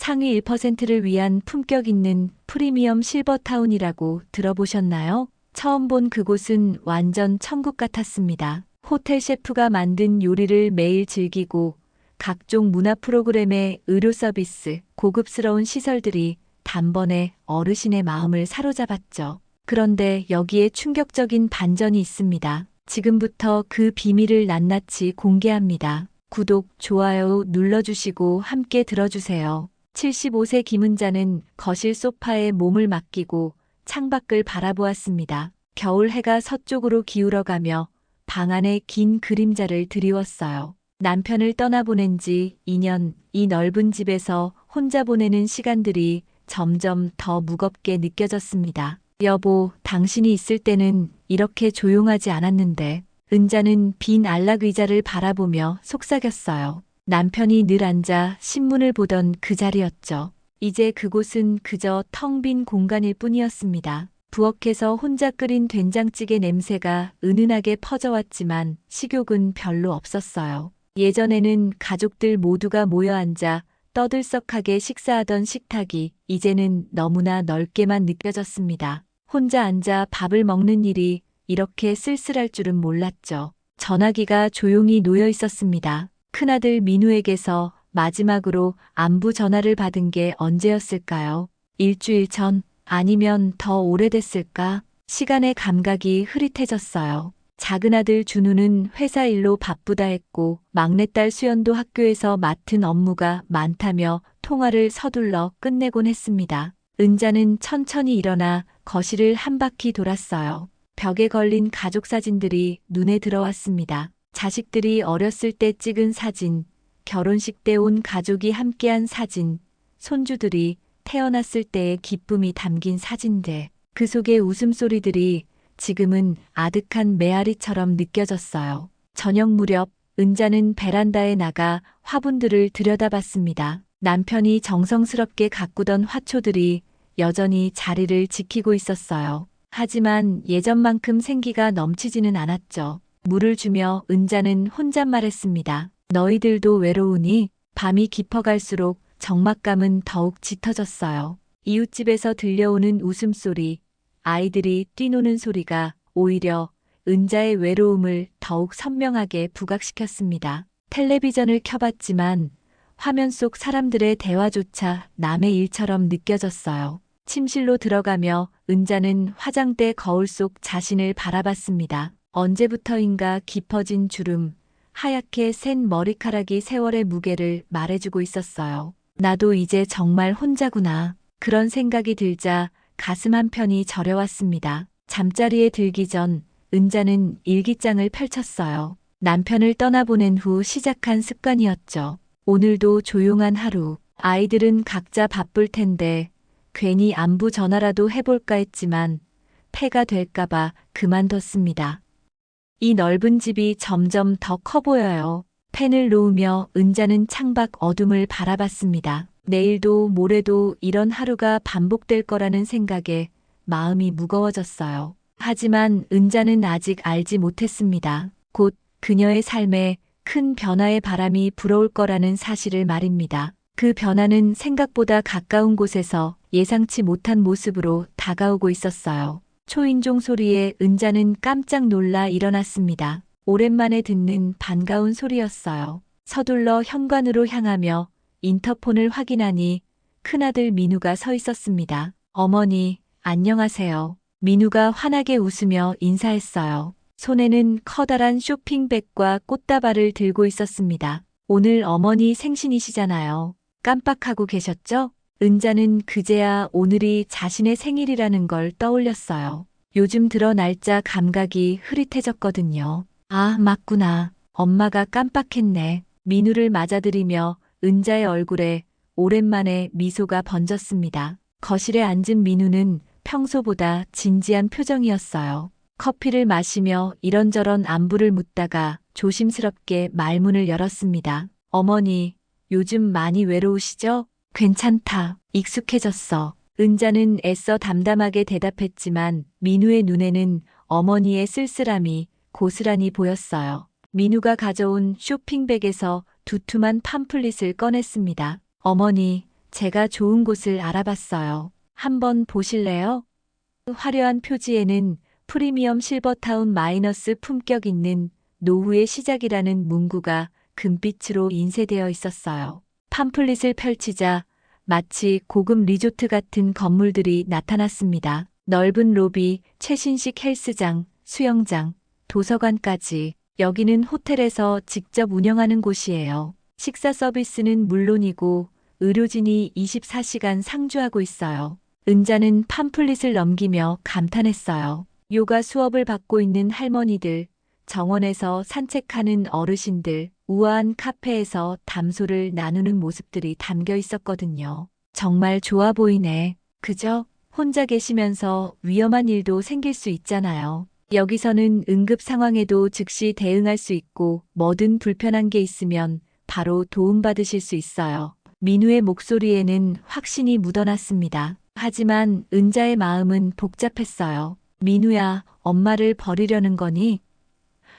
상위 1%를 위한 품격 있는 프리미엄 실버타운이라고 들어보셨나요? 처음 본 그곳은 완전 천국 같았습니다. 호텔 셰프가 만든 요리를 매일 즐기고 각종 문화 프로그램의 의료 서비스, 고급스러운 시설들이 단번에 어르신의 마음을 사로잡았죠. 그런데 여기에 충격적인 반전이 있습니다. 지금부터 그 비밀을 낱낱이 공개합니다. 구독, 좋아요 눌러주시고 함께 들어주세요. 75세 김은자는 거실 소파에 몸을 맡기고 창밖을 바라보았습니다. 겨울 해가 서쪽으로 기울어가며 방 안에 긴 그림자를 드리웠어요. 남편을 떠나보낸 지 2년, 이 넓은 집에서 혼자 보내는 시간들이 점점 더 무겁게 느껴졌습니다. 여보, 당신이 있을 때는 이렇게 조용하지 않았는데. 은자는 빈 안락 의자를 바라보며 속삭였어요. 남편이 늘 앉아 신문을 보던 그 자리였죠. 이제 그곳은 그저 텅 빈 공간일 뿐이었습니다. 부엌에서 혼자 끓인 된장찌개 냄새가 은은하게 퍼져왔지만 식욕은 별로 없었어요. 예전에는 가족들 모두가 모여 앉아 떠들썩하게 식사하던 식탁이 이제는 너무나 넓게만 느껴졌습니다. 혼자 앉아 밥을 먹는 일이 이렇게 쓸쓸할 줄은 몰랐죠. 전화기가 조용히 놓여 있었습니다. 큰아들 민우에게서 마지막으로 안부 전화를 받은 게 언제였을까요? 일주일 전, 아니면 더 오래됐을까? 시간의 감각이 흐릿해졌어요. 작은아들 준우는 회사 일로 바쁘다 했고 막내딸 수연도 학교에서 맡은 업무가 많다며 통화를 서둘러 끝내곤 했습니다. 은자는 천천히 일어나 거실을 한 바퀴 돌았어요. 벽에 걸린 가족 사진들이 눈에 들어왔습니다. 자식들이 어렸을 때 찍은 사진, 결혼식 때 온 가족이 함께한 사진, 손주들이 태어났을 때의 기쁨이 담긴 사진들. 그 속의 웃음소리들이 지금은 아득한 메아리처럼 느껴졌어요. 저녁 무렵 은자는 베란다에 나가 화분들을 들여다봤습니다. 남편이 정성스럽게 가꾸던 화초들이 여전히 자리를 지키고 있었어요. 하지만 예전만큼 생기가 넘치지는 않았죠. 물을 주며 은자는 혼잣말했습니다. 너희들도 외로우니? 밤이 깊어갈수록 적막감은 더욱 짙어졌어요. 이웃집에서 들려오는 웃음소리, 아이들이 뛰노는 소리가 오히려 은자의 외로움을 더욱 선명하게 부각시켰습니다. 텔레비전을 켜봤지만 화면 속 사람들의 대화조차 남의 일처럼 느껴졌어요. 침실로 들어가며 은자는 화장대 거울 속 자신을 바라봤습니다. 언제부터인가 깊어진 주름, 하얗게 센 머리카락이 세월의 무게를 말해주고 있었어요. 나도 이제 정말 혼자구나. 그런 생각이 들자 가슴 한편이 저려왔습니다. 잠자리에 들기 전 은자는 일기장을 펼쳤어요. 남편을 떠나보낸 후 시작한 습관이었죠. 오늘도 조용한 하루. 아이들은 각자 바쁠 텐데 괜히 안부 전화라도 해볼까 했지만 폐가 될까봐 그만뒀습니다. 이 넓은 집이 점점 더 커 보여요. 펜을 놓으며 은자는 창밖 어둠을 바라봤습니다. 내일도 모레도 이런 하루가 반복될 거라는 생각에 마음이 무거워졌어요. 하지만 은자는 아직 알지 못했습니다. 곧 그녀의 삶에 큰 변화의 바람이 불어올 거라는 사실을 말입니다. 그 변화는 생각보다 가까운 곳에서 예상치 못한 모습으로 다가오고 있었어요. 초인종 소리에 은자는 깜짝 놀라 일어났습니다. 오랜만에 듣는 반가운 소리였어요. 서둘러 현관으로 향하며 인터폰을 확인하니 큰아들 민우가 서 있었습니다. 어머니, 안녕하세요. 민우가 환하게 웃으며 인사했어요. 손에는 커다란 쇼핑백과 꽃다발을 들고 있었습니다. 오늘 어머니 생신이시잖아요. 깜빡하고 계셨죠? 은자는 그제야 오늘이 자신의 생일이라는 걸 떠올렸어요. 요즘 들어 날짜 감각이 흐릿해졌거든요. 아, 맞구나. 엄마가 깜빡했네. 민우를 맞아들이며 은자의 얼굴에 오랜만에 미소가 번졌습니다. 거실에 앉은 민우는 평소보다 진지한 표정이었어요. 커피를 마시며 이런저런 안부를 묻다가 조심스럽게 말문을 열었습니다. 어머니, 요즘 많이 외로우시죠? 괜찮다. 익숙해졌어. 은자는 애써 담담하게 대답했지만 민우의 눈에는 어머니의 쓸쓸함이 고스란히 보였어요. 민우가 가져온 쇼핑백에서 두툼한 팜플릿을 꺼냈습니다. 어머니, 제가 좋은 곳을 알아봤어요. 한번 보실래요? 화려한 표지에는 프리미엄 실버타운 마이너스 품격 있는 노후의 시작이라는 문구가 금빛으로 인쇄되어 있었어요. 팜플릿을 펼치자 마치 고급 리조트 같은 건물들이 나타났습니다. 넓은 로비, 최신식 헬스장, 수영장, 도서관까지. 여기는 호텔에서 직접 운영하는 곳이에요. 식사 서비스는 물론이고 의료진이 24시간 상주하고 있어요. 은자는 팜플릿을 넘기며 감탄했어요. 요가 수업을 받고 있는 할머니들, 정원에서 산책하는 어르신들, 우아한 카페에서 담소를 나누는 모습들이 담겨 있었거든요. 정말 좋아 보이네. 그죠? 혼자 계시면서 위험한 일도 생길 수 있잖아요. 여기서는 응급 상황에도 즉시 대응할 수 있고 뭐든 불편한 게 있으면 바로 도움받으실 수 있어요. 민우의 목소리에는 확신이 묻어났습니다. 하지만 은자의 마음은 복잡했어요. 민우야, 엄마를 버리려는 거니?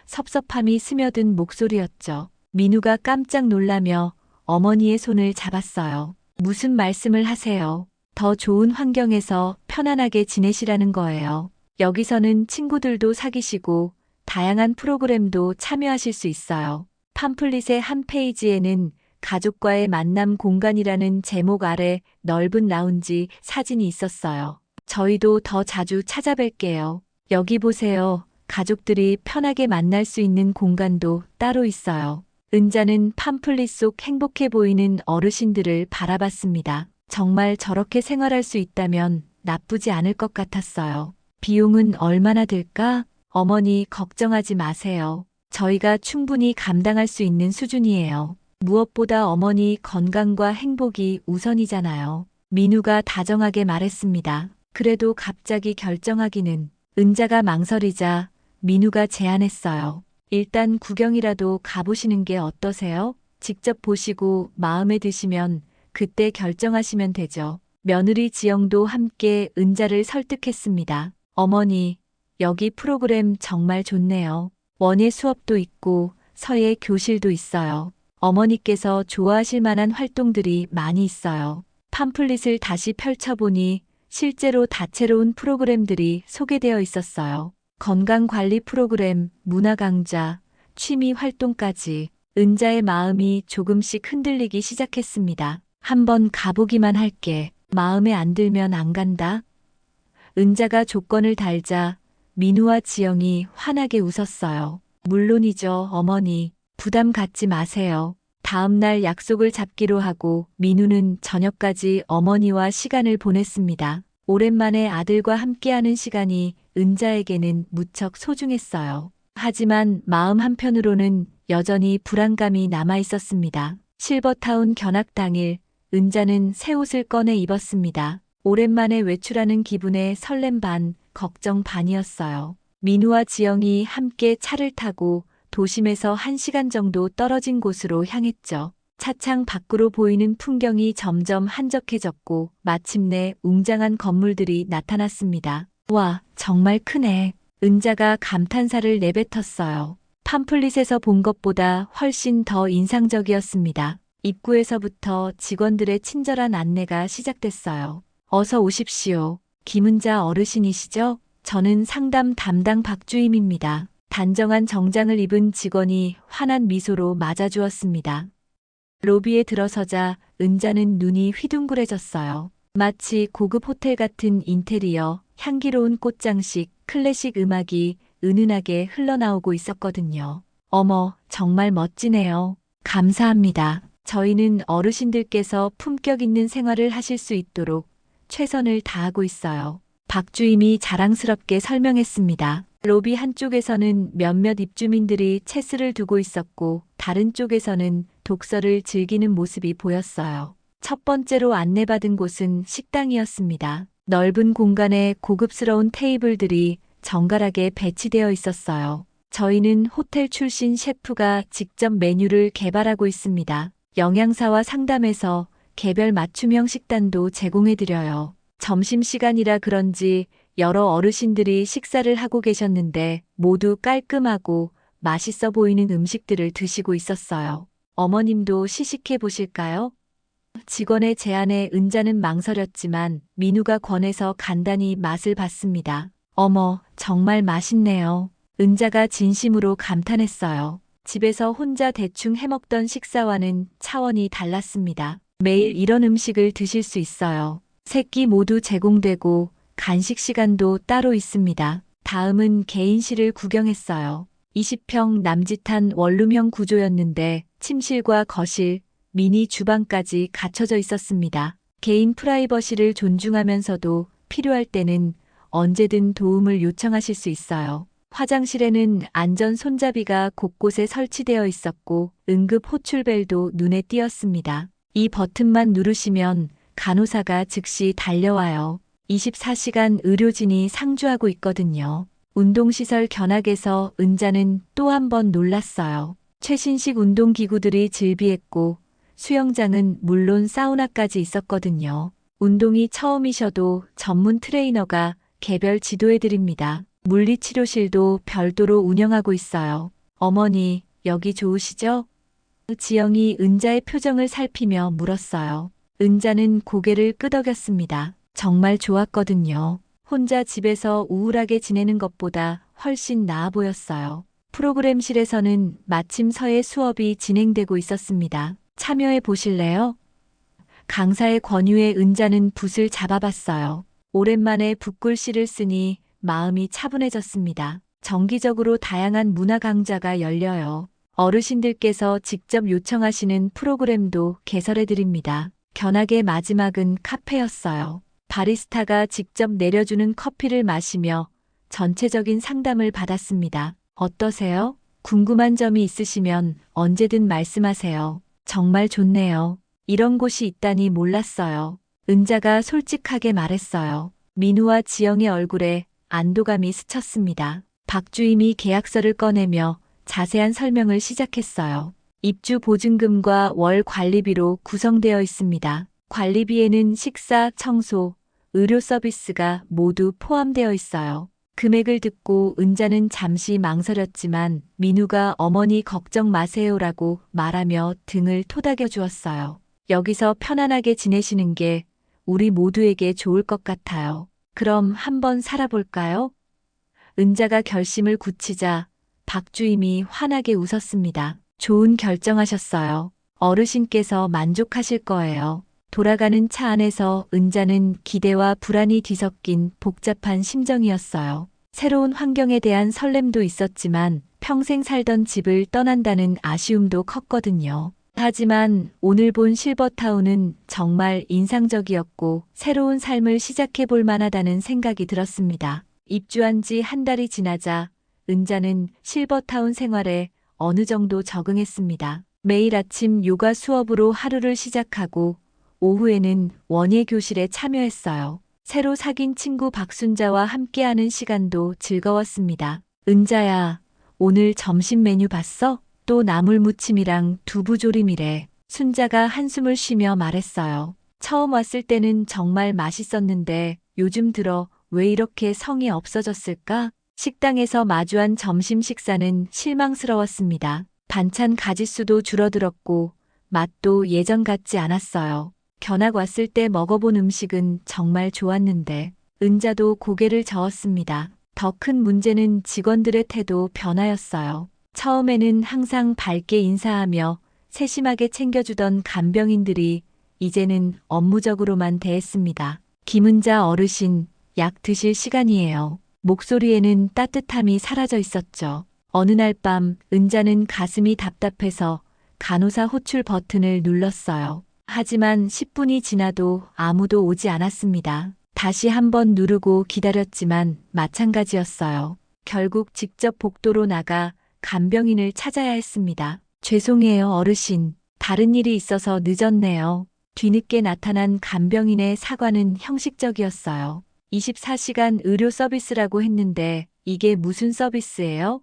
섭섭함이 스며든 목소리였죠. 민우가 깜짝 놀라며 어머니의 손을 잡았어요. 무슨 말씀을 하세요? 더 좋은 환경에서 편안하게 지내시라는 거예요. 여기서는 친구들도 사귀시고 다양한 프로그램도 참여하실 수 있어요. 팜플릿의 한 페이지에는 가족과의 만남 공간이라는 제목 아래 넓은 라운지 사진이 있었어요. 저희도 더 자주 찾아뵐게요. 여기 보세요. 가족들이 편하게 만날 수 있는 공간도 따로 있어요. 은자는 팜플릿 속 행복해 보이는 어르신들을 바라봤습니다. 정말 저렇게 생활할 수 있다면 나쁘지 않을 것 같았어요. 비용은 얼마나 들까? 어머니 걱정하지 마세요. 저희가 충분히 감당할 수 있는 수준이에요. 무엇보다 어머니 건강과 행복이 우선이잖아요. 민우가 다정하게 말했습니다. 그래도 갑자기 결정하기는. 은자가 망설이자 민우가 제안했어요. 일단 구경이라도 가보시는 게 어떠세요? 직접 보시고 마음에 드시면 그때 결정하시면 되죠. 며느리 지영도 함께 은자를 설득했습니다. 어머니, 여기 프로그램 정말 좋네요. 원예 수업도 있고 서예 교실도 있어요. 어머니께서 좋아하실 만한 활동들이 많이 있어요. 팜플릿을 다시 펼쳐보니 실제로 다채로운 프로그램들이 소개되어 있었어요. 건강관리 프로그램, 문화 강좌, 취미 활동까지. 은자의 마음이 조금씩 흔들리기 시작했습니다. 한번 가보기만 할게. 마음에 안 들면 안 간다. 은자가 조건을 달자 민우와 지영이 환하게 웃었어요. 물론이죠, 어머니. 부담 갖지 마세요. 다음 날 약속을 잡기로 하고 민우는 저녁까지 어머니와 시간을 보냈습니다. 오랜만에 아들과 함께하는 시간이 은자에게는 무척 소중했어요. 하지만 마음 한편으로는 여전히 불안감이 남아 있었습니다. 실버타운 견학 당일 은자는 새 옷을 꺼내 입었습니다. 오랜만에 외출하는 기분에 설렘 반, 걱정 반이었어요. 민우와 지영이 함께 차를 타고 도심에서 1시간 정도 떨어진 곳으로 향했죠. 차창 밖으로 보이는 풍경이 점점 한적해졌고 마침내 웅장한 건물들이 나타났습니다. 와, 정말 크네. 은자가 감탄사를 내뱉었어요. 팜플릿에서 본 것보다 훨씬 더 인상적이었습니다. 입구에서부터 직원들의 친절한 안내가 시작됐어요. 어서 오십시오. 김은자 어르신이시죠? 저는 상담 담당 박주임입니다. 단정한 정장을 입은 직원이 환한 미소로 맞아주었습니다. 로비에 들어서자 은자는 눈이 휘둥그레졌어요. 마치 고급 호텔 같은 인테리어, 향기로운 꽃장식, 클래식 음악이 은은하게 흘러나오고 있었거든요. 어머, 정말 멋지네요. 감사합니다. 저희는 어르신들께서 품격 있는 생활을 하실 수 있도록 최선을 다하고 있어요. 박주임이 자랑스럽게 설명했습니다. 로비 한쪽에서는 몇몇 입주민들이 체스를 두고 있었고 다른 쪽에서는 독서를 즐기는 모습이 보였어요. 첫 번째로 안내받은 곳은 식당이었습니다. 넓은 공간에 고급스러운 테이블들이 정갈하게 배치되어 있었어요. 저희는 호텔 출신 셰프가 직접 메뉴를 개발하고 있습니다. 영양사와 상담해서 개별 맞춤형 식단도 제공해드려요. 점심시간이라 그런지 여러 어르신들이 식사를 하고 계셨는데 모두 깔끔하고 맛있어 보이는 음식들을 드시고 있었어요. 어머님도 시식해 보실까요? 직원의 제안에 은자는 망설였지만 민우가 권해서 간단히 맛을 봤습니다. 어머, 정말 맛있네요. 은자가 진심으로 감탄했어요. 집에서 혼자 대충 해먹던 식사와는 차원이 달랐습니다. 매일 이런 음식을 드실 수 있어요. 세 끼 모두 제공되고 간식 시간도 따로 있습니다. 다음은 개인실을 구경했어요. 20평 남짓한 원룸형 구조였는데 침실과 거실, 미니 주방까지 갖춰져 있었습니다. 개인 프라이버시를 존중하면서도 필요할 때는 언제든 도움을 요청하실 수 있어요. 화장실에는 안전 손잡이가 곳곳에 설치되어 있었고 응급 호출벨도 눈에 띄었습니다. 이 버튼만 누르시면 간호사가 즉시 달려와요. 24시간 의료진이 상주하고 있거든요. 운동시설 견학에서 은자는 또 한 번 놀랐어요. 최신식 운동기구들이 즐비했고 수영장은 물론 사우나까지 있었거든요. 운동이 처음이셔도 전문 트레이너가 개별 지도해드립니다. 물리치료실도 별도로 운영하고 있어요. 어머니, 여기 좋으시죠? 지영이 은자의 표정을 살피며 물었어요. 은자는 고개를 끄덕였습니다. 정말 좋았거든요. 혼자 집에서 우울하게 지내는 것보다 훨씬 나아 보였어요. 프로그램실에서는 마침 서예 수업이 진행되고 있었습니다. 참여해 보실래요? 강사의 권유에 은자는 붓을 잡아봤어요. 오랜만에 붓글씨를 쓰니 마음이 차분해졌습니다. 정기적으로 다양한 문화 강좌가 열려요. 어르신들께서 직접 요청하시는 프로그램도 개설해드립니다. 견학의 마지막은 카페였어요. 바리스타가 직접 내려주는 커피를 마시며 전체적인 상담을 받았습니다. 어떠세요? 궁금한 점이 있으시면 언제든 말씀하세요. 정말 좋네요. 이런 곳이 있다니 몰랐어요. 은자가 솔직하게 말했어요. 민우와 지영의 얼굴에 안도감이 스쳤습니다. 박주임이 계약서를 꺼내며 자세한 설명을 시작했어요. 입주 보증금과 월 관리비로 구성되어 있습니다. 관리비에는 식사, 청소, 의료 서비스가 모두 포함되어 있어요. 금액을 듣고 은자는 잠시 망설였지만 민우가 어머니 걱정 마세요라고 말하며 등을 토닥여 주었어요. 여기서 편안하게 지내시는 게 우리 모두에게 좋을 것 같아요. 그럼 한번 살아볼까요? 은자가 결심을 굳히자 박주임이 환하게 웃었습니다. 좋은 결정하셨어요. 어르신께서 만족하실 거예요. 돌아가는 차 안에서 은자는 기대와 불안이 뒤섞인 복잡한 심정이었어요. 새로운 환경에 대한 설렘도 있었지만 평생 살던 집을 떠난다는 아쉬움도 컸거든요. 하지만 오늘 본 실버타운은 정말 인상적이었고 새로운 삶을 시작해 볼 만하다는 생각이 들었습니다. 입주한 지 한 달이 지나자 은자는 실버타운 생활에 어느 정도 적응했습니다. 매일 아침 요가 수업으로 하루를 시작하고 오후에는 원예 교실에 참여했어요. 새로 사귄 친구 박순자와 함께하는 시간도 즐거웠습니다. 은자야, 오늘 점심 메뉴 봤어? 또 나물무침이랑 두부조림이래. 순자가 한숨을 쉬며 말했어요. 처음 왔을 때는 정말 맛있었는데 요즘 들어 왜 이렇게 성이 없어졌을까? 식당에서 마주한 점심 식사는 실망스러웠습니다. 반찬 가짓수도 줄어들었고 맛도 예전 같지 않았어요. 견학 왔을 때 먹어본 음식은 정말 좋았는데 은자도 고개를 저었습니다. 더 큰 문제는 직원들의 태도 변화였어요. 처음에는 항상 밝게 인사하며 세심하게 챙겨주던 간병인들이 이제는 업무적으로만 대했습니다. 김은자 어르신, 약 드실 시간이에요. 목소리에는 따뜻함이 사라져 있었죠. 어느 날 밤 은자는 가슴이 답답해서 간호사 호출 버튼을 눌렀어요. 하지만 10분이 지나도 아무도 오지 않았습니다. 다시 한번 누르고 기다렸지만 마찬가지였어요. 결국 직접 복도로 나가 간병인을 찾아야 했습니다. 죄송해요, 어르신. 다른 일이 있어서 늦었네요. 뒤늦게 나타난 간병인의 사과는 형식적이었어요. 24시간 의료 서비스라고 했는데 이게 무슨 서비스예요?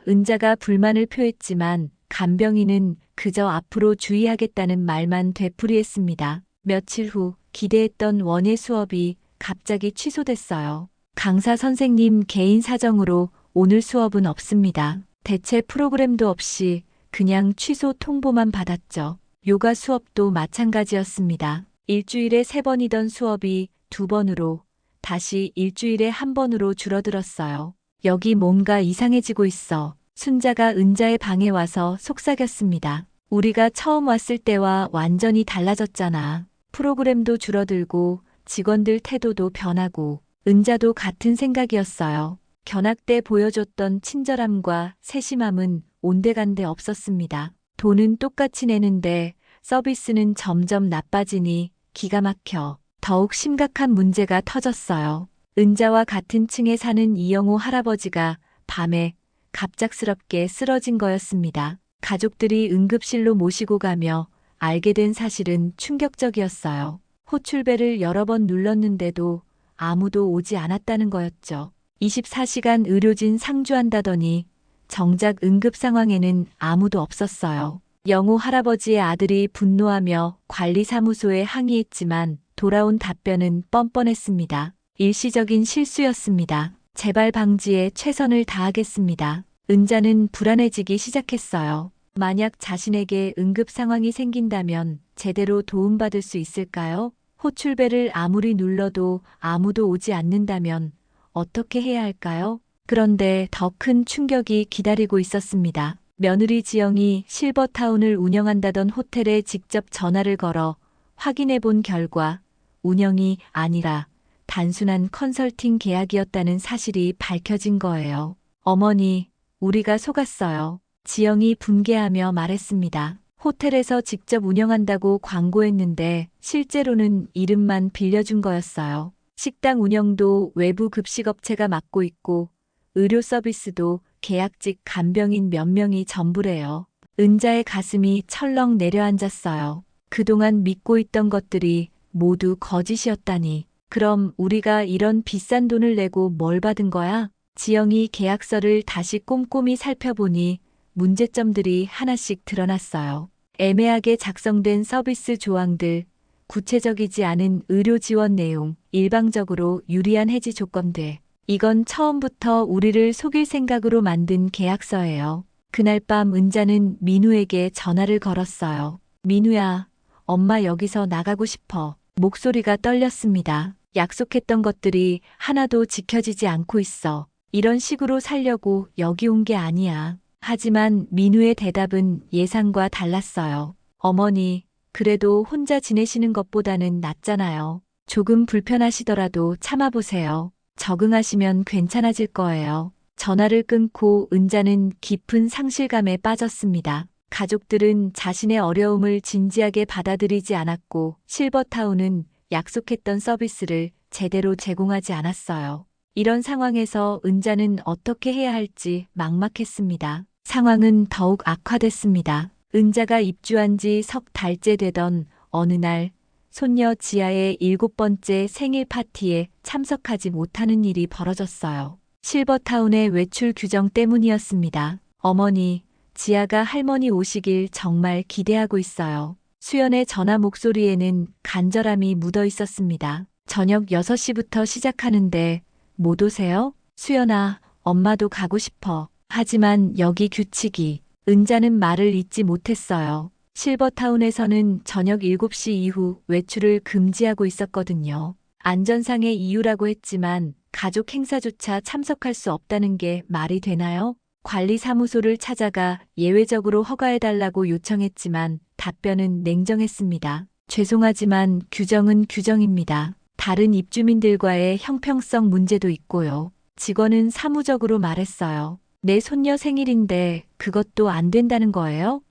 은자가 불만을 표했지만 간병인은 그저 앞으로 주의하겠다는 말만 되풀이했습니다. 며칠 후 기대했던 원예 수업이 갑자기 취소됐어요. 강사 선생님 개인 사정으로 오늘 수업은 없습니다. 대체 프로그램도 없이 그냥 취소 통보만 받았죠. 요가 수업도 마찬가지였습니다. 일주일에 3번이던 수업이 2번으로, 다시 일주일에 1번으로 줄어들었어요. 여기 뭔가 이상해지고 있어. 순자가 은자의 방에 와서 속삭였습니다. 우리가 처음 왔을 때와 완전히 달라졌잖아. 프로그램도 줄어들고 직원들 태도도 변하고. 은자도 같은 생각이었어요. 견학 때 보여줬던 친절함과 세심함은 온데간데 없었습니다. 돈은 똑같이 내는데 서비스는 점점 나빠지니 기가 막혀. 더욱 심각한 문제가 터졌어요. 은자와 같은 층에 사는 이영호 할아버지가 밤에 갑작스럽게 쓰러진 거였습니다. 가족들이 응급실로 모시고 가며 알게 된 사실은 충격적이었어요. 호출벨을 여러 번 눌렀는데도 아무도 오지 않았다는 거였죠. 24시간 의료진 상주한다더니 정작 응급 상황에는 아무도 없었어요. 영호 할아버지의 아들이 분노하며 관리사무소에 항의했지만 돌아온 답변은 뻔뻔했습니다. 일시적인 실수였습니다. 재발 방지에 최선을 다하겠습니다. 은자는 불안해지기 시작했어요. 만약 자신에게 응급 상황이 생긴다면 제대로 도움받을 수 있을까요? 호출벨을 아무리 눌러도 아무도 오지 않는다면 어떻게 해야 할까요? 그런데 더 큰 충격이 기다리고 있었습니다. 며느리 지영이 실버타운을 운영한다던 호텔에 직접 전화를 걸어 확인해 본 결과 운영이 아니라 단순한 컨설팅 계약이었다는 사실이 밝혀진 거예요. 어머니, 우리가 속았어요. 지영이 분개하며 말했습니다. 호텔에서 직접 운영한다고 광고했는데 실제로는 이름만 빌려준 거였어요. 식당 운영도 외부 급식업체가 맡고 있고 의료 서비스도 계약직 간병인 몇 명이 전부래요. 은자의 가슴이 철렁 내려앉았어요. 그동안 믿고 있던 것들이 모두 거짓이었다니. 그럼 우리가 이런 비싼 돈을 내고 뭘 받은 거야? 지영이 계약서를 다시 꼼꼼히 살펴보니 문제점들이 하나씩 드러났어요. 애매하게 작성된 서비스 조항들, 구체적이지 않은 의료 지원 내용, 일방적으로 유리한 해지 조건들. 이건 처음부터 우리를 속일 생각으로 만든 계약서예요. 그날 밤 은자는 민우에게 전화를 걸었어요. 민우야, 엄마 여기서 나가고 싶어. 목소리가 떨렸습니다. 약속했던 것들이 하나도 지켜지지 않고 있어. 이런 식으로 살려고 여기 온 게 아니야. 하지만 민우의 대답은 예상과 달랐어요. 어머니, 그래도 혼자 지내시는 것보다는 낫잖아요. 조금 불편하시더라도 참아보세요. 적응하시면 괜찮아질 거예요. 전화를 끊고 은자는 깊은 상실감에 빠졌습니다. 가족들은 자신의 어려움을 진지하게 받아들이지 않았고 실버타운은 약속했던 서비스를 제대로 제공하지 않았어요. 이런 상황에서 은자는 어떻게 해야 할지 막막했습니다. 상황은 더욱 악화됐습니다. 은자가 입주한 지 석 달째 되던 어느 날 손녀 지아의 7번째 생일 파티에 참석하지 못하는 일이 벌어졌어요. 실버타운의 외출 규정 때문이었습니다. 어머니, 지아가 할머니 오시길 정말 기대하고 있어요. 수연의 전화 목소리에는 간절함이 묻어 있었습니다. 저녁 6시부터 시작하는데 못 오세요? 수연아, 엄마도 가고 싶어. 하지만 여기 규칙이. 은자는 말을 잇지 못했어요. 실버타운에서는 저녁 7시 이후 외출을 금지하고 있었거든요. 안전상의 이유라고 했지만 가족 행사조차 참석할 수 없다는 게 말이 되나요? 관리사무소를 찾아가 예외적으로 허가해달라고 요청했지만 답변은 냉정했습니다. 죄송하지만 규정은 규정입니다. 다른 입주민들과의 형평성 문제도 있고요. 직원은 사무적으로 말했어요. 내 손녀 생일인데 그것도 안 된다는 거예요?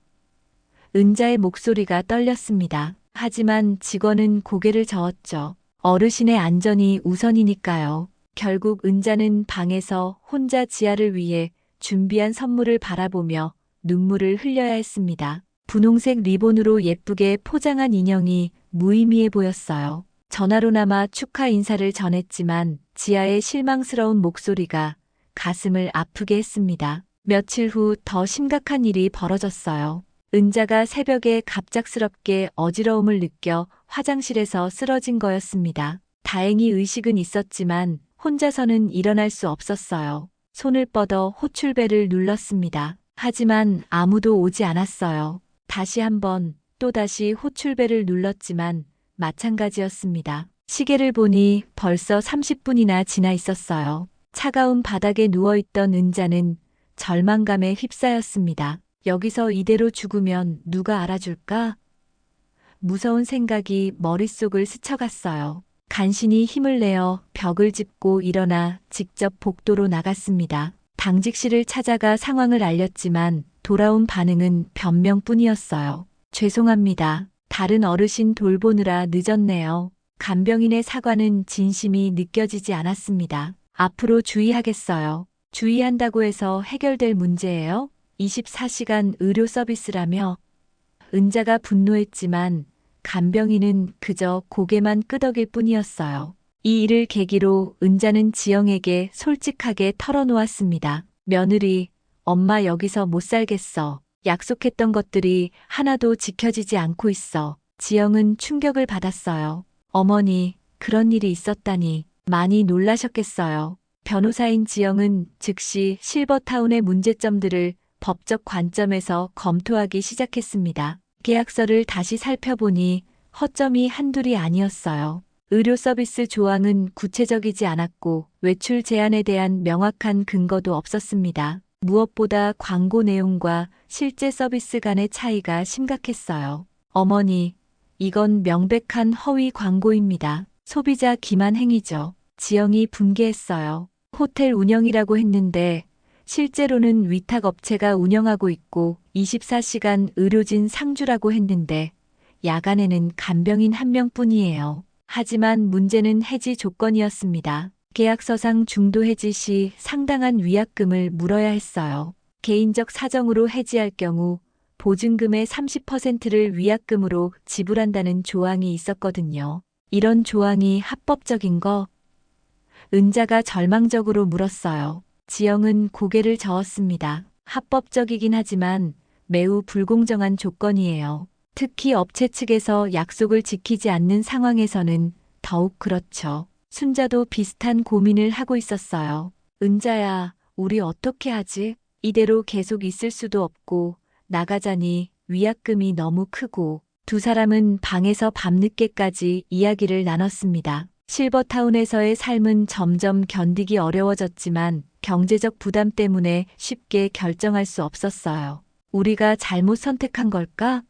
은자의 목소리가 떨렸습니다. 하지만 직원은 고개를 저었죠. 어르신의 안전이 우선이니까요. 결국 은자는 방에서 혼자 지아를 위해 준비한 선물을 바라보며 눈물을 흘려야 했습니다. 분홍색 리본으로 예쁘게 포장한 인형이 무의미해 보였어요. 전화로나마 축하 인사를 전했지만 지아의 실망스러운 목소리가 가슴을 아프게 했습니다. 며칠 후 더 심각한 일이 벌어졌어요. 은자가 새벽에 갑작스럽게 어지러움을 느껴 화장실에서 쓰러진 거였습니다. 다행히 의식은 있었지만 혼자서는 일어날 수 없었어요. 손을 뻗어 호출벨을 눌렀습니다. 하지만 아무도 오지 않았어요. 다시 한번, 또다시 호출벨을 눌렀지만 마찬가지였습니다. 시계를 보니 벌써 30분이나 지나 있었어요. 차가운 바닥에 누워있던 은자는 절망감에 휩싸였습니다. 여기서 이대로 죽으면 누가 알아줄까? 무서운 생각이 머릿속을 스쳐갔어요. 간신히 힘을 내어 벽을 짚고 일어나 직접 복도로 나갔습니다. 당직실을 찾아가 상황을 알렸지만 돌아온 반응은 변명뿐이었어요. 죄송합니다. 다른 어르신 돌보느라 늦었네요. 간병인의 사과는 진심이 느껴지지 않았습니다. 앞으로 주의하겠어요. 주의한다고 해서 해결될 문제예요? 24시간 의료 서비스라며? 은자가 분노했지만 간병인은 그저 고개만 끄덕일 뿐이었어요. 이 일을 계기로 은자는 지영에게 솔직하게 털어놓았습니다. 며느리, 엄마 여기서 못 살겠어. 약속했던 것들이 하나도 지켜지지 않고 있어. 지영은 충격을 받았어요. 어머니, 그런 일이 있었다니 많이 놀라셨겠어요. 변호사인 지영은 즉시 실버타운의 문제점들을 법적 관점에서 검토하기 시작했습니다. 계약서를 다시 살펴보니 허점이 한둘이 아니었어요. 의료 서비스 조항은 구체적이지 않았고 외출 제한에 대한 명확한 근거도 없었습니다. 무엇보다 광고 내용과 실제 서비스 간의 차이가 심각했어요. 어머니, 이건 명백한 허위 광고입니다. 소비자 기만 행위죠. 지영이 분개했어요. 호텔 운영이라고 했는데 실제로는 위탁업체가 운영하고 있고 24시간 의료진 상주라고 했는데 야간에는 간병인 1명뿐이에요. 하지만 문제는 해지 조건이었습니다. 계약서상 중도 해지 시 상당한 위약금을 물어야 했어요. 개인적 사정으로 해지할 경우 보증금의 30%를 위약금으로 지불한다는 조항이 있었거든요. 이런 조항이 합법적인 거? 은자가 절망적으로 물었어요. 지영은 고개를 저었습니다. 합법적이긴 하지만 매우 불공정한 조건이에요. 특히 업체 측에서 약속을 지키지 않는 상황에서는 더욱 그렇죠. 순자도 비슷한 고민을 하고 있었어요. 은자야, 우리 어떻게 하지? 이대로 계속 있을 수도 없고 나가자니 위약금이 너무 크고. 두 사람은 방에서 밤늦게까지 이야기를 나눴습니다. 실버타운에서의 삶은 점점 견디기 어려워졌지만 경제적 부담 때문에 쉽게 결정할 수 없었어요. 우리가 잘못 선택한 걸까?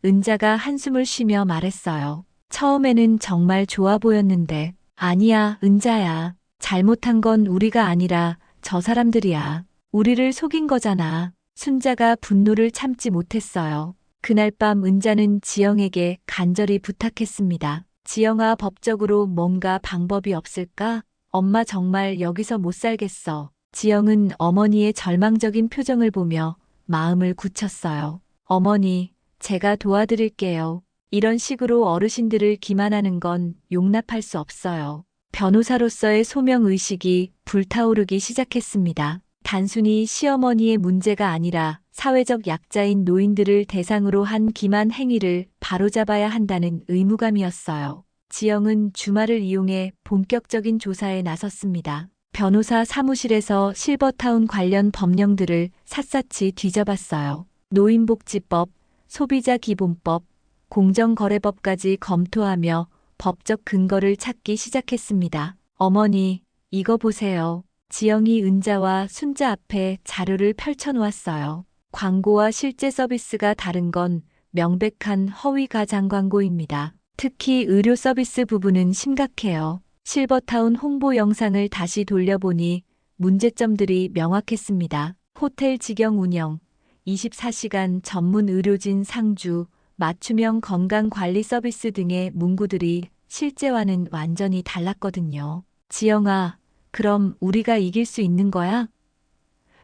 은자가 한숨을 쉬며 말했어요. 처음에는 정말 좋아 보였는데. 아니야, 은자야. 잘못한 건 우리가 아니라 저 사람들이야. 우리를 속인 거잖아. 순자가 분노를 참지 못했어요. 그날 밤 은자는 지영에게 간절히 부탁했습니다. 지영아, 법적으로 뭔가 방법이 없을까? 엄마 정말 여기서 못 살겠어. 지영은 어머니의 절망적인 표정을 보며 마음을 굳혔어요. 어머니, 제가 도와드릴게요. 이런 식으로 어르신들을 기만하는 건 용납할 수 없어요. 변호사로서의 소명의식이 불타오르기 시작했습니다. 단순히 시어머니의 문제가 아니라 사회적 약자인 노인들을 대상으로 한 기만 행위를 바로잡아야 한다는 의무감이었어요. 지영은 주말을 이용해 본격적인 조사에 나섰습니다. 변호사 사무실에서 실버타운 관련 법령들을 샅샅이 뒤져봤어요. 노인복지법, 소비자기본법, 공정거래법까지 검토하며 법적 근거를 찾기 시작했습니다. 어머니, 이거 보세요. 지영이 은자와 순자 앞에 자료를 펼쳐놓았어요. 광고와 실제 서비스가 다른 건 명백한 허위 가장 광고입니다. 특히 의료 서비스 부분은 심각해요. 실버타운 홍보 영상을 다시 돌려보니 문제점들이 명확했습니다. 호텔 직영 운영, 24시간 전문 의료진 상주, 맞춤형 건강관리 서비스 등의 문구들이 실제와는 완전히 달랐거든요. 지영아, 그럼 우리가 이길 수 있는 거야?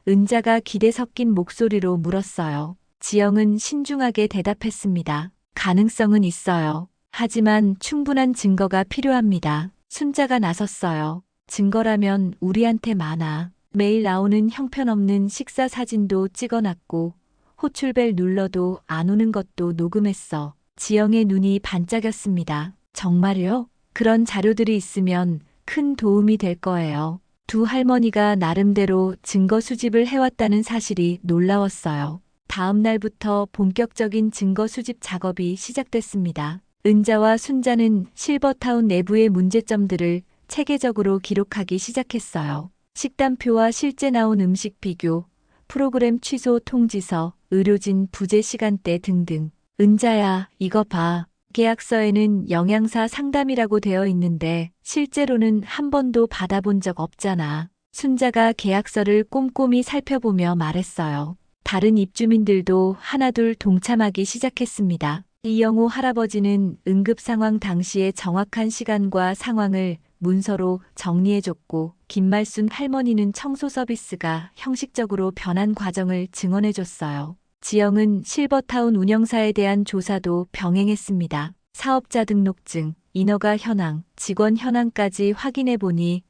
은자가 기대 섞인 목소리로 물었어요. 지영은 신중하게 대답했습니다. 가능성은 있어요. 하지만 충분한 증거가 필요합니다. 순자가 나섰어요. 증거라면 우리한테 많아. 매일 나오는 형편없는 식사 사진도 찍어놨고 호출벨 눌러도 안 오는 것도 녹음했어. 지영의 눈이 반짝였습니다. 정말요? 그런 자료들이 있으면 큰 도움이 될 거예요. 두 할머니가 나름대로 증거 수집을 해왔다는 사실이 놀라웠어요. 다음 날부터 본격적인 증거 수집 작업이 시작됐습니다. 은자와 순자는 실버타운 내부의 문제점들을 체계적으로 기록하기 시작했어요. 식단표와 실제 나온 음식 비교, 프로그램 취소 통지서, 의료진 부재 시간대 등등. 은자야, 이거 봐. 계약서에는 영양사 상담이라고 되어 있는데 실제로는 한 번도 받아본 적 없잖아. 순자가 계약서를 꼼꼼히 살펴보며 말했어요. 다른 입주민들도 하나둘 동참하기 시작했습니다. 이영호 할아버지는 응급 상황 당시의 정확한 시간과 상황을 문서로 정리해줬고, 김말순 할머니는 청소 서비스가 형식적으로 변한 과정을 증언해줬어요. 지영은 실버타운 운영사에 대한 조사도 병행했습니다. 사업자 등록증, 인허가 현황, 직원 현황까지 확인해보니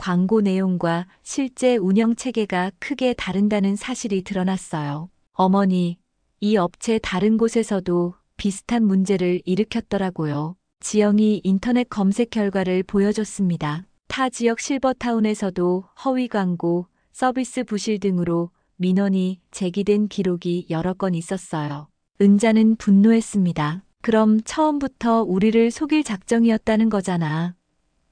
광고 내용과 실제 운영 체계가 크게 다른다는 사실이 드러났어요. 어머니, 이 업체 다른 곳에서도 비슷한 문제를 일으켰더라고요. 지영이 인터넷 검색 결과를 보여줬습니다. 타 지역 실버타운에서도 허위 광고, 서비스 부실 등으로 민원이 제기된 기록이 여러 건 있었어요. 은자는 분노했습니다. 그럼 처음부터 우리를 속일 작정이었다는 거잖아.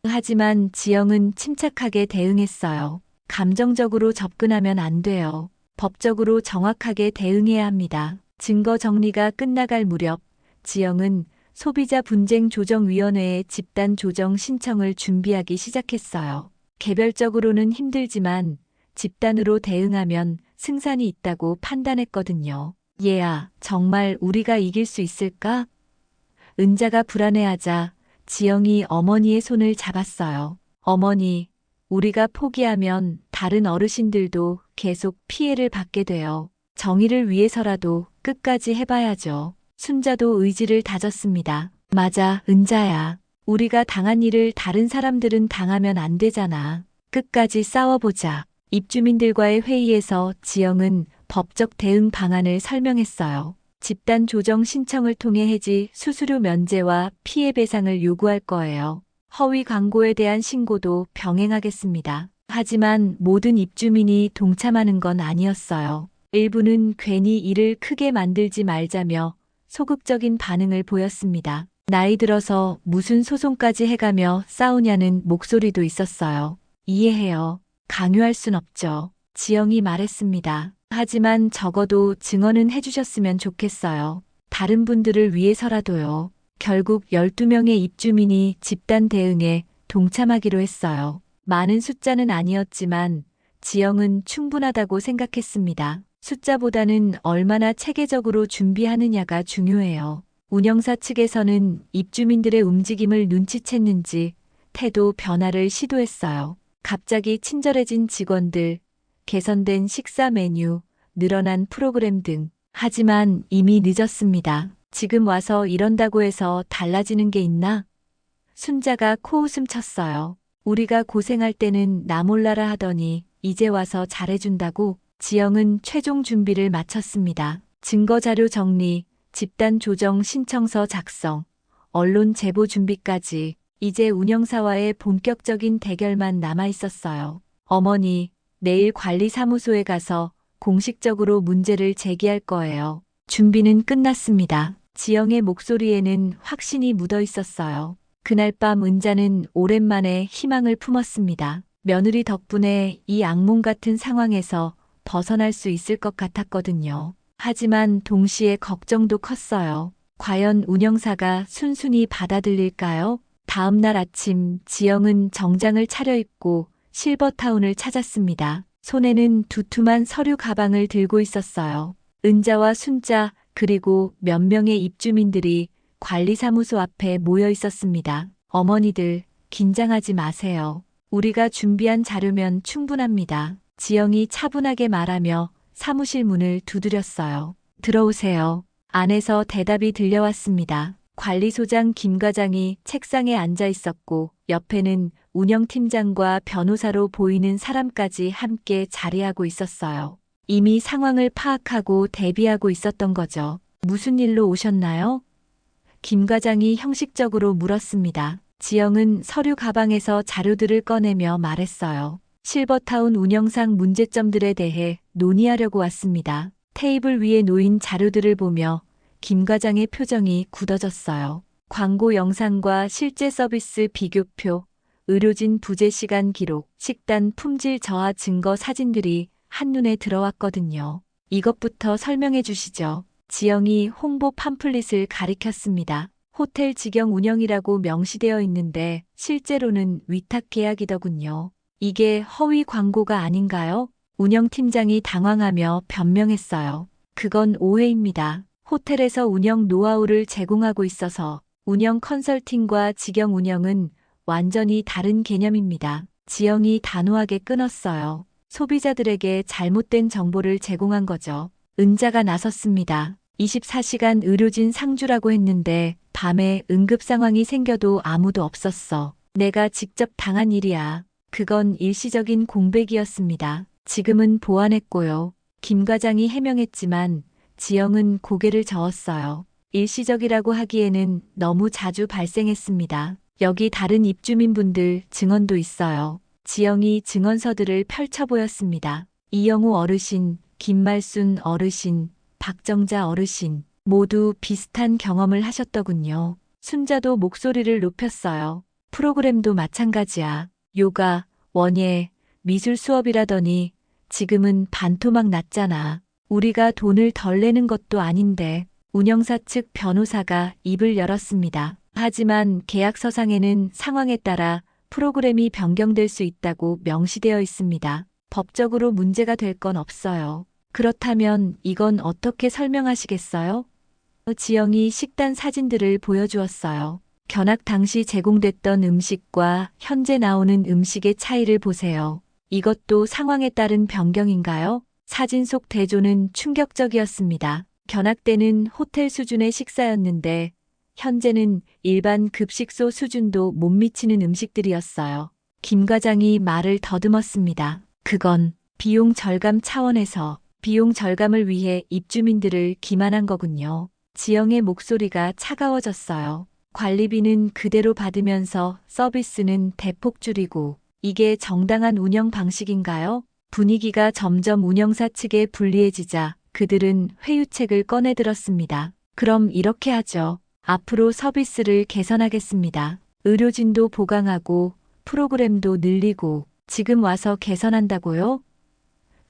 하지만 지영은 침착하게 대응했어요. 감정적으로 접근하면 안 돼요. 법적으로 정확하게 대응해야 합니다. 증거 정리가 끝나갈 무렵 지영은 소비자 분쟁 조정위원회에 집단 조정 신청을 준비하기 시작했어요. 개별적으로는 힘들지만 집단으로 대응하면 승산이 있다고 판단했거든요. 얘야, 정말 우리가 이길 수 있을까? 은자가 불안해하자 지영이 어머니의 손을 잡았어요. 어머니, 우리가 포기하면 다른 어르신들도 계속 피해를 받게 돼요. 정의를 위해서라도 끝까지 해봐야죠. 순자도 의지를 다졌습니다. 맞아, 은자야. 우리가 당한 일을 다른 사람들은 당하면 안 되잖아. 끝까지 싸워보자. 입주민들과의 회의에서 지영은 법적 대응 방안을 설명했어요. 집단 조정 신청을 통해 해지 수수료 면제와 피해 배상을 요구할 거예요. 허위 광고에 대한 신고도 병행하겠습니다. 하지만 모든 입주민이 동참하는 건 아니었어요. 일부는 괜히 일을 크게 만들지 말자며 소극적인 반응을 보였습니다. 나이 들어서 무슨 소송까지 해가며 싸우냐는 목소리도 있었어요. 이해해요. 강요할 순 없죠. 지영이 말했습니다. 하지만 적어도 증언은 해주셨으면 좋겠어요. 다른 분들을 위해서라도요. 결국 12명의 입주민이 집단 대응에 동참하기로 했어요. 많은 숫자는 아니었지만 지영은 충분하다고 생각했습니다. 숫자보다는 얼마나 체계적으로 준비하느냐가 중요해요. 운영사 측에서는 입주민들의 움직임을 눈치챘는지 태도 변화를 시도했어요. 갑자기 친절해진 직원들, 개선된 식사 메뉴, 늘어난 프로그램 등. 하지만 이미 늦었습니다. 지금 와서 이런다고 해서 달라지는 게 있나? 순자가 코웃음 쳤어요. 우리가 고생할 때는 나 몰라라 하더니 이제 와서 잘해준다고? 지영은 최종 준비를 마쳤습니다. 증거자료 정리, 집단 조정 신청서 작성, 언론 제보 준비까지. 이제 운영사와의 본격적인 대결만 남아 있었어요. 어머니, 내일 관리사무소에 가서 공식적으로 문제를 제기할 거예요. 준비는 끝났습니다. 지영의 목소리에는 확신이 묻어 있었어요. 그날 밤 은자는 오랜만에 희망을 품었습니다. 며느리 덕분에 이 악몽 같은 상황에서 벗어날 수 있을 것 같았거든요. 하지만 동시에 걱정도 컸어요. 과연 운영사가 순순히 받아들일까요? 다음 날 아침 지영은 정장을 차려입고 실버타운을 찾았습니다. 손에는 두툼한 서류 가방을 들고 있었어요. 은자와 순자 그리고 몇 명의 입주민들이 관리사무소 앞에 모여 있었습니다. 어머니들, 긴장하지 마세요. 우리가 준비한 자료면 충분합니다. 지영이 차분하게 말하며 사무실 문을 두드렸어요. 들어오세요. 안에서 대답이 들려왔습니다. 관리소장 김 과장이 책상에 앉아 있었고 옆에는 운영팀장과 변호사로 보이는 사람까지 함께 자리하고 있었어요. 이미 상황을 파악하고 대비하고 있었던 거죠. 무슨 일로 오셨나요? 김 과장이 형식적으로 물었습니다. 지영은 서류 가방에서 자료들을 꺼내며 말했어요. 실버타운 운영상 문제점들에 대해 논의하려고 왔습니다. 테이블 위에 놓인 자료들을 보며 김 과장의 표정이 굳어졌어요. 광고 영상과 실제 서비스 비교표, 의료진 부재 시간 기록, 식단 품질 저하 증거 사진들이 한눈에 들어왔거든요. 이것부터 설명해 주시죠. 지영이 홍보 팜플릿을 가리켰습니다. 호텔 직영 운영이라고 명시되어 있는데 실제로는 위탁 계약이더군요. 이게 허위 광고가 아닌가요? 운영팀장이 당황하며 변명했어요. 그건 오해입니다. 호텔에서 운영 노하우를 제공하고 있어서 운영 컨설팅과 직영 운영은 완전히 다른 개념입니다. 지영이 단호하게 끊었어요. 소비자들에게 잘못된 정보를 제공한 거죠. 은자가 나섰습니다. 24시간 의료진 상주라고 했는데 밤에 응급 상황이 생겨도 아무도 없었어. 내가 직접 당한 일이야. 그건 일시적인 공백이었습니다. 지금은 보완했고요. 김 과장이 해명했지만 지영은 고개를 저었어요. 일시적이라고 하기에는 너무 자주 발생했습니다. 여기 다른 입주민분들 증언도 있어요. 지영이 증언서들을 펼쳐 보였습니다. 이영우 어르신, 김말순 어르신, 박정자 어르신 모두 비슷한 경험을 하셨더군요. 순자도 목소리를 높였어요. 프로그램도 마찬가지야. 요가, 원예, 미술 수업이라더니 지금은 반토막 났잖아. 우리가 돈을 덜 내는 것도 아닌데. 운영사 측 변호사가 입을 열었습니다. 하지만 계약서상에는 상황에 따라 프로그램이 변경될 수 있다고 명시되어 있습니다. 법적으로 문제가 될 건 없어요. 그렇다면 이건 어떻게 설명하시겠어요? 지영이 식단 사진들을 보여주었어요. 견학 당시 제공됐던 음식과 현재 나오는 음식의 차이를 보세요. 이것도 상황에 따른 변경인가요? 사진 속 대조는 충격적이었습니다. 견학 때는 호텔 수준의 식사였는데 현재는 일반 급식소 수준도 못 미치는 음식들이었어요. 김 과장이 말을 더듬었습니다. 그건 비용 절감 차원에서 비용 절감을 위해 입주민들을 기만한 거군요. 지영의 목소리가 차가워졌어요. 관리비는 그대로 받으면서 서비스는 대폭 줄이고 이게 정당한 운영 방식인가요? 분위기가 점점 운영사 측에 불리해지자 그들은 회유책을 꺼내들었습니다. 그럼 이렇게 하죠. 앞으로 서비스를 개선하겠습니다. 의료진도 보강하고 프로그램도 늘리고 지금 와서 개선한다고요?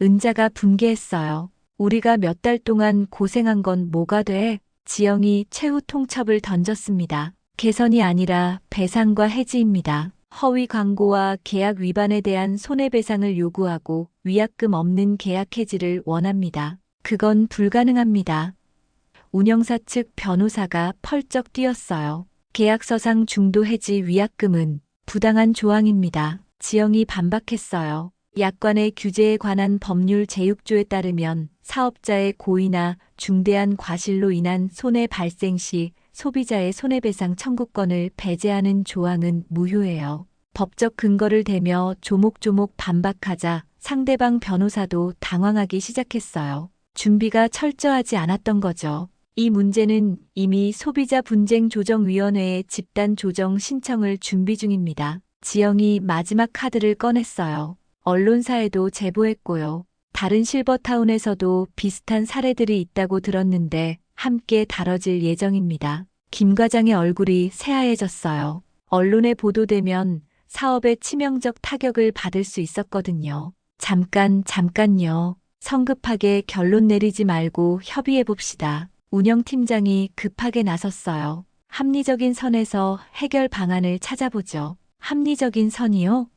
은자가 분개했어요. 우리가 몇 달 동안 고생한 건 뭐가 돼? 지영이 최후 통첩을 던졌습니다. 개선이 아니라 배상과 해지입니다. 허위 광고와 계약 위반에 대한 손해배상을 요구하고 위약금 없는 계약 해지를 원합니다. 그건 불가능합니다. 운영사 측 변호사가 펄쩍 뛰었어요. 계약서상 중도 해지 위약금은 부당한 조항입니다. 지영이 반박했어요. 약관의 규제에 관한 법률 제6조에 따르면 사업자의 고의나 중대한 과실로 인한 손해 발생 시 소비자의 손해배상 청구권을 배제하는 조항은 무효예요. 법적 근거를 대며 조목조목 반박하자 상대방 변호사도 당황하기 시작했어요. 준비가 철저하지 않았던 거죠. 이 문제는 이미 소비자분쟁조정위원회에 집단조정 신청을 준비 중입니다. 지영이 마지막 카드를 꺼냈어요. 언론사에도 제보했고요. 다른 실버타운에서도 비슷한 사례들이 있다고 들었는데 함께 다뤄질 예정입니다. 김 과장의 얼굴이 새하얘졌어요. 언론에 보도되면 사업에 치명적 타격을 받을 수 있었거든요. 잠깐요. 성급하게 결론 내리지 말고 협의해 봅시다. 운영팀장이 급하게 나섰어요. 합리적인 선에서 해결 방안을 찾아보죠. 합리적인 선이요?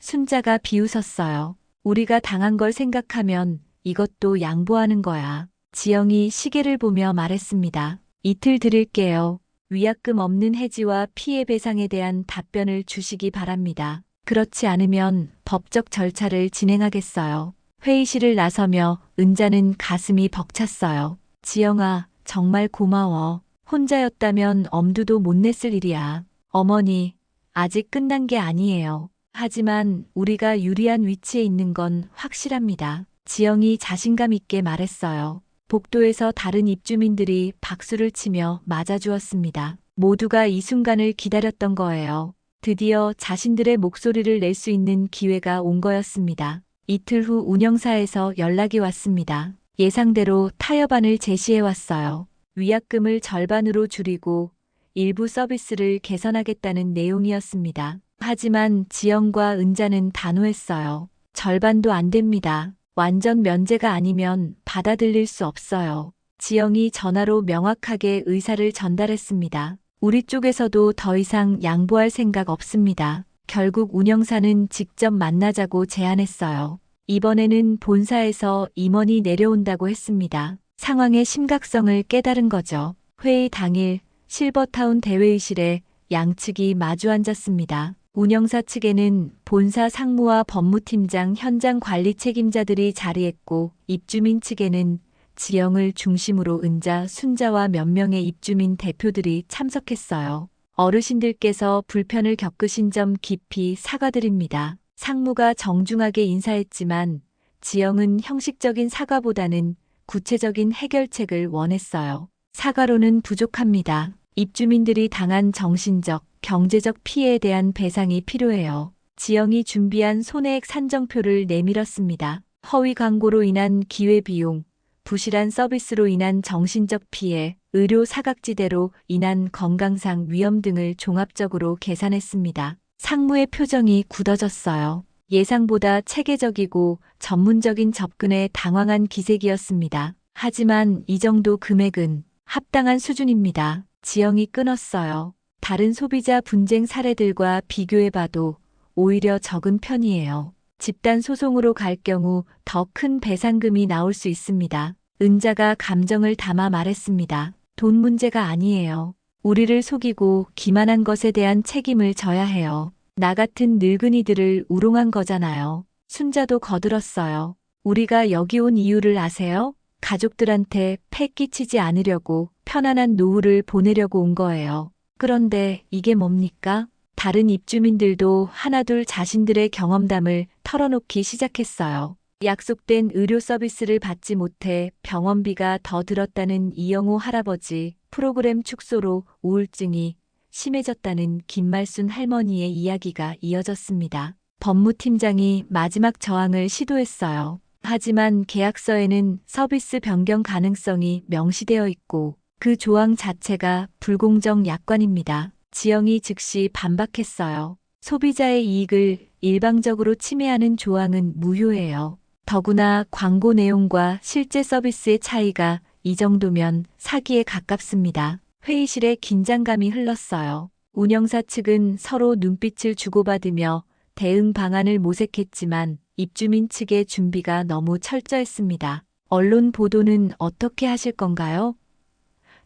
순자가 비웃었어요. 우리가 당한 걸 생각하면 이것도 양보하는 거야. 지영이 시계를 보며 말했습니다. 이틀 드릴게요. 위약금 없는 해지와 피해 배상에 대한 답변을 주시기 바랍니다. 그렇지 않으면 법적 절차를 진행하겠어요. 회의실을 나서며 은자는 가슴이 벅찼어요. 지영아, 정말 고마워. 혼자였다면 엄두도 못 냈을 일이야. 어머니, 아직 끝난 게 아니에요. 하지만 우리가 유리한 위치에 있는 건 확실합니다. 지영이 자신감 있게 말했어요. 복도에서 다른 입주민들이 박수를 치며 맞아주었습니다. 모두가 이 순간을 기다렸던 거예요. 드디어 자신들의 목소리를 낼 수 있는 기회가 온 거였습니다. 이틀 후 운영사에서 연락이 왔습니다. 예상대로 타협안을 제시해왔어요. 위약금을 절반으로 줄이고 일부 서비스를 개선하겠다는 내용이었습니다. 하지만 지영과 은자는 단호했어요. 절반도 안 됩니다. 완전 면제가 아니면 받아들일 수 없어요. 지영이 전화로 명확하게 의사를 전달했습니다. 우리 쪽에서도 더 이상 양보할 생각 없습니다. 결국 운영사는 직접 만나자고 제안했어요. 이번에는 본사에서 임원이 내려온다고 했습니다. 상황의 심각성을 깨달은 거죠. 회의 당일 실버타운 대회의실에 양측이 마주 앉았습니다. 운영사 측에는 본사 상무와 법무팀장, 현장 관리 책임자들이 자리했고 입주민 측에는 지영을 중심으로 은자, 순자와 몇 명의 입주민 대표들이 참석했어요. 어르신들께서 불편을 겪으신 점 깊이 사과드립니다. 상무가 정중하게 인사했지만 지영은 형식적인 사과보다는 구체적인 해결책을 원했어요. 사과로는 부족합니다. 입주민들이 당한 정신적, 경제적 피해에 대한 배상이 필요해요. 지영이 준비한 손해액 산정표를 내밀었습니다. 허위 광고로 인한 기회비용, 부실한 서비스로 인한 정신적 피해, 의료 사각지대로 인한 건강상 위험 등을 종합적으로 계산했습니다. 상무의 표정이 굳어졌어요. 예상보다 체계적이고 전문적인 접근에 당황한 기색이었습니다. 하지만 이 정도 금액은 합당한 수준입니다. 지영이 끊었어요. 다른 소비자 분쟁 사례들과 비교해봐도 오히려 적은 편이에요. 집단 소송으로 갈 경우 더 큰 배상금이 나올 수 있습니다. 은자가 감정을 담아 말했습니다. 돈 문제가 아니에요. 우리를 속이고 기만한 것에 대한 책임을 져야 해요. 나 같은 늙은이들을 우롱한 거잖아요. 순자도 거들었어요. 우리가 여기 온 이유를 아세요? 가족들한테 패 끼치지 않으려고 편안한 노후를 보내려고 온 거예요. 그런데 이게 뭡니까? 다른 입주민들도 하나둘 자신들의 경험담을 털어놓기 시작했어요. 약속된 의료 서비스를 받지 못해 병원비가 더 들었다는 이영호 할아버지, 프로그램 축소로 우울증이 심해졌다는 김말순 할머니의 이야기가 이어졌습니다. 법무팀장이 마지막 저항을 시도했어요. 하지만 계약서에는 서비스 변경 가능성이 명시되어 있고 그 조항 자체가 불공정 약관입니다. 지영이 즉시 반박했어요. 소비자의 이익을 일방적으로 침해하는 조항은 무효예요. 더구나 광고 내용과 실제 서비스의 차이가 이 정도면 사기에 가깝습니다. 회의실에 긴장감이 흘렀어요. 운영사 측은 서로 눈빛을 주고받으며 대응 방안을 모색했지만 입주민 측의 준비가 너무 철저했습니다. 언론 보도는 어떻게 하실 건가요?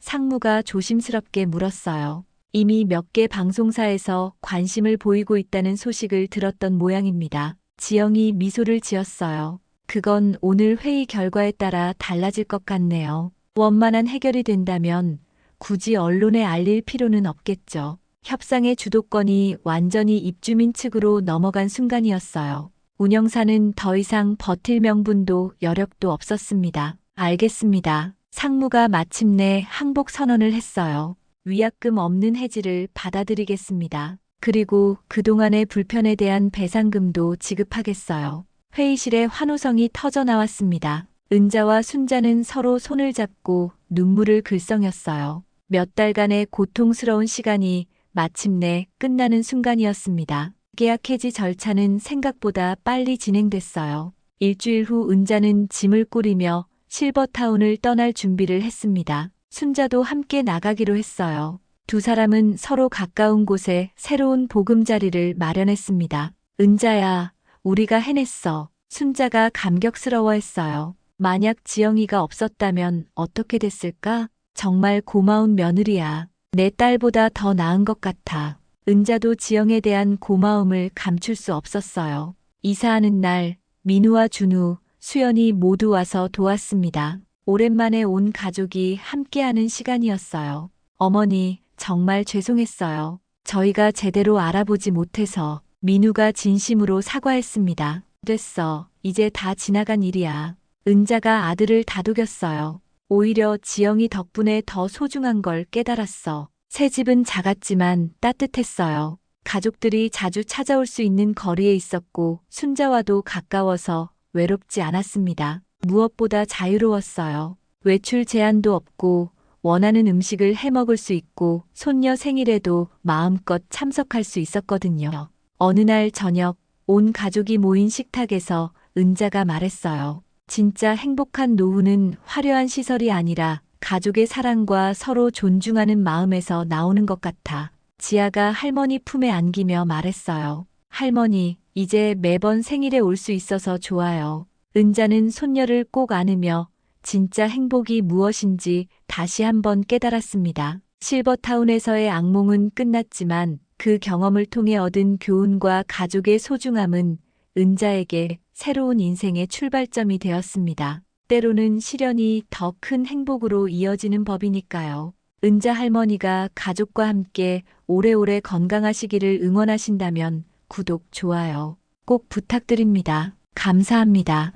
상무가 조심스럽게 물었어요. 이미 몇 개 방송사에서 관심을 보이고 있다는 소식을 들었던 모양입니다. 지영이 미소를 지었어요. 그건 오늘 회의 결과에 따라 달라질 것 같네요. 원만한 해결이 된다면 굳이 언론에 알릴 필요는 없겠죠. 협상의 주도권이 완전히 입주민 측으로 넘어간 순간이었어요. 운영사는 더 이상 버틸 명분도 여력도 없었습니다. 알겠습니다. 상무가 마침내 항복 선언을 했어요. 위약금 없는 해지를 받아들이겠습니다. 그리고 그동안의 불편에 대한 배상금도 지급하겠어요. 회의실에 환호성이 터져 나왔습니다. 은자와 순자는 서로 손을 잡고 눈물을 글썽였어요. 몇 달간의 고통스러운 시간이 마침내 끝나는 순간이었습니다. 계약 해지 절차는 생각보다 빨리 진행됐어요. 일주일 후 은자는 짐을 꾸리며 실버타운을 떠날 준비를 했습니다. 순자도 함께 나가기로 했어요. 두 사람은 서로 가까운 곳에 새로운 보금자리를 마련했습니다. 은자야, 우리가 해냈어. 순자가 감격스러워했어요. 만약 지영이가 없었다면 어떻게 됐을까? 정말 고마운 며느리야. 내 딸보다 더 나은 것 같아. 은자도 지영에 대한 고마움을 감출 수 없었어요. 이사하는 날, 민우와 준우, 수연이 모두 와서 도왔습니다. 오랜만에 온 가족이 함께하는 시간이었어요. 어머니, 정말 죄송했어요. 저희가 제대로 알아보지 못해서. 민우가 진심으로 사과했습니다. 됐어. 이제 다 지나간 일이야. 은자가 아들을 다독였어요. 오히려 지영이 덕분에 더 소중한 걸 깨달았어. 새 집은 작았지만 따뜻했어요. 가족들이 자주 찾아올 수 있는 거리에 있었고 순자와도 가까워서 외롭지 않았습니다. 무엇보다 자유로웠어요. 외출 제한도 없고 원하는 음식을 해 먹을 수 있고 손녀 생일에도 마음껏 참석할 수 있었거든요. 어느 날 저녁 온 가족이 모인 식탁에서 은자가 말했어요. 진짜 행복한 노후는 화려한 시설이 아니라 가족의 사랑과 서로 존중하는 마음에서 나오는 것 같아. 지아가 할머니 품에 안기며 말했어요. 할머니, 이제 매번 생일에 올 수 있어서 좋아요. 은자는 손녀를 꼭 안으며 진짜 행복이 무엇인지 다시 한번 깨달았습니다. 실버타운에서의 악몽은 끝났지만 그 경험을 통해 얻은 교훈과 가족의 소중함은 은자에게 새로운 인생의 출발점이 되었습니다. 때로는 시련이 더 큰 행복으로 이어지는 법이니까요. 은자 할머니가 가족과 함께 오래오래 건강하시기를 응원하신다면 구독, 좋아요 꼭 부탁드립니다. 감사합니다.